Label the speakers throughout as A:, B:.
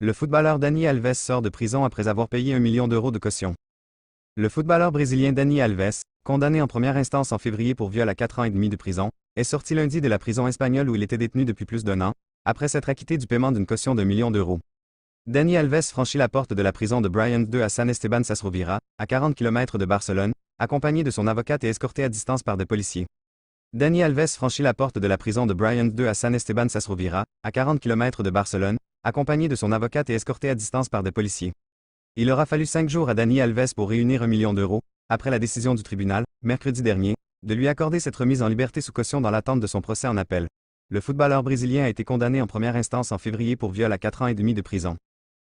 A: Le footballeur Dani Alves sort de prison après avoir payé 1 million d'euros de caution. Le footballeur brésilien Dani Alves, condamné en première instance en février pour viol à 4 ans et demi de prison, est sorti lundi de la prison espagnole où il était détenu depuis plus d'1 an, après s'être acquitté du paiement d'une caution d'1 million d'euros. Dani Alves franchit la porte de la prison de Bryant II à San Esteban Sasrovira, à 40 km de Barcelone, accompagné de son avocate et escorté à distance par des policiers. Dani Alves franchit la porte de la prison de Bryant II à San Esteban Sasrovira, à 40 km de Barcelone, accompagné de son avocate et escorté à distance par des policiers. Il aura fallu 5 jours à Dani Alves pour réunir 1 million d'euros, après la décision du tribunal, mercredi dernier, de lui accorder cette remise en liberté sous caution dans l'attente de son procès en appel. Le footballeur brésilien a été condamné en première instance en février pour viol à 4 ans et demi de prison.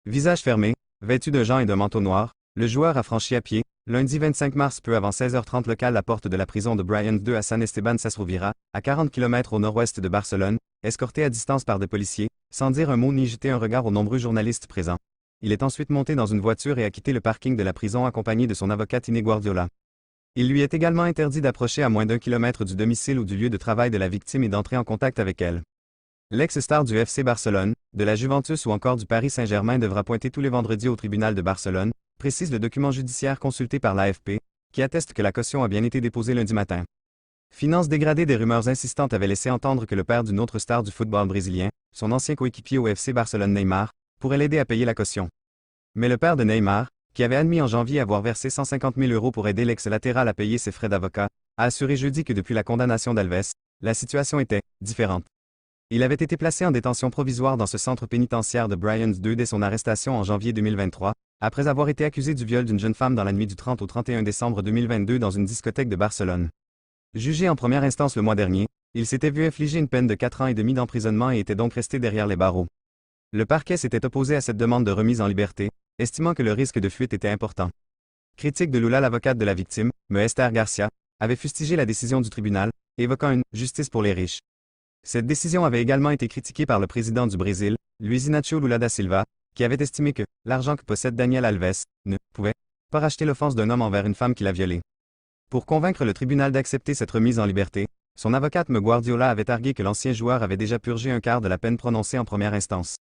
A: Visage fermé, vêtu de gants et d'un manteau noir, le joueur a franchi à pied, lundi 25 mars peu avant 16h30 locale la porte de la prison de Bryant II à San Esteban Sasrovira, à 40 km au nord-ouest de Barcelone, escorté à distance par des policiers, sans dire un mot ni jeter un regard aux nombreux journalistes présents. Il est ensuite monté dans une voiture et a quitté le parking de la prison accompagné de son avocate Iné Guardiola. Il lui est également interdit d'approcher à moins d'1 kilomètre du domicile ou du lieu de travail de la victime et d'entrer en contact avec elle. L'ex-star du FC Barcelone, de la Juventus ou encore du Paris Saint-Germain devra pointer tous les vendredis au tribunal de Barcelone, précise le document judiciaire consulté par l'AFP, qui atteste que la caution a bien été déposée lundi matin. Finances dégradées. Des rumeurs insistantes avaient laissé entendre que le père d'une autre star du football brésilien, son ancien coéquipier au FC Barcelone Neymar, pourrait l'aider à payer la caution. Mais le père de Neymar, qui avait admis en janvier avoir versé 150 000 euros pour aider l'ex-latéral à payer ses frais d'avocat, a assuré jeudi que depuis la condamnation d'Alves, la situation était différente. Il avait été placé en détention provisoire dans ce centre pénitentiaire de Bryant II dès son arrestation en janvier 2023, après avoir été accusé du viol d'une jeune femme dans la nuit du 30 au 31 décembre 2022 dans une discothèque de Barcelone. Jugé en première instance le mois dernier, il s'était vu infliger une peine de 4 ans et demi d'emprisonnement et était donc resté derrière les barreaux. Le parquet s'était opposé à cette demande de remise en liberté, estimant que le risque de fuite était important. Critique de Lula, l'avocate de la victime, Esther Garcia, avait fustigé la décision du tribunal, évoquant une « justice pour les riches ». Cette décision avait également été critiquée par le président du Brésil, Luiz Inácio Lula da Silva, qui avait estimé que l'argent que possède Daniel Alves ne pouvait pas racheter l'offense d'un homme envers une femme qui l'a violé. Pour convaincre le tribunal d'accepter cette remise en liberté, son avocate Guardiola avait argué que l'ancien joueur avait déjà purgé un quart de la peine prononcée en première instance.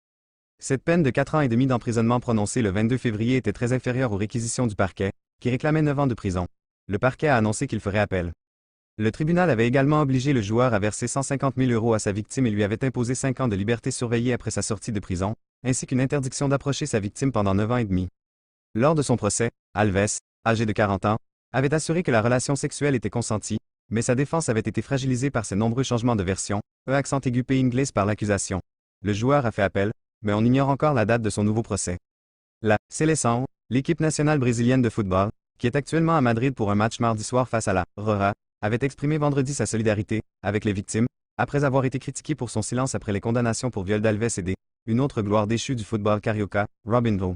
A: Cette peine de 4 ans et demi d'emprisonnement prononcée le 22 février était très inférieure aux réquisitions du parquet, qui réclamait 9 ans de prison. Le parquet a annoncé qu'il ferait appel. Le tribunal avait également obligé le joueur à verser 150 000 euros à sa victime et lui avait imposé 5 ans de liberté surveillée après sa sortie de prison, ainsi qu'une interdiction d'approcher sa victime pendant 9 ans et demi. Lors de son procès, Alves, âgé de 40 ans, avait assuré que la relation sexuelle était consentie, mais sa défense avait été fragilisée par ses nombreux changements de version, accent aigu P inglés par l'accusation. Le joueur a fait appel, mais on ignore encore la date de son nouveau procès. La Seleção, l'équipe nationale brésilienne de football, qui est actuellement à Madrid pour un match mardi soir face à la Roja, avait exprimé vendredi sa solidarité avec les victimes, après avoir été critiqué pour son silence après les condamnations pour viol d'Alves et une autre gloire déchue du football carioca, Robinho.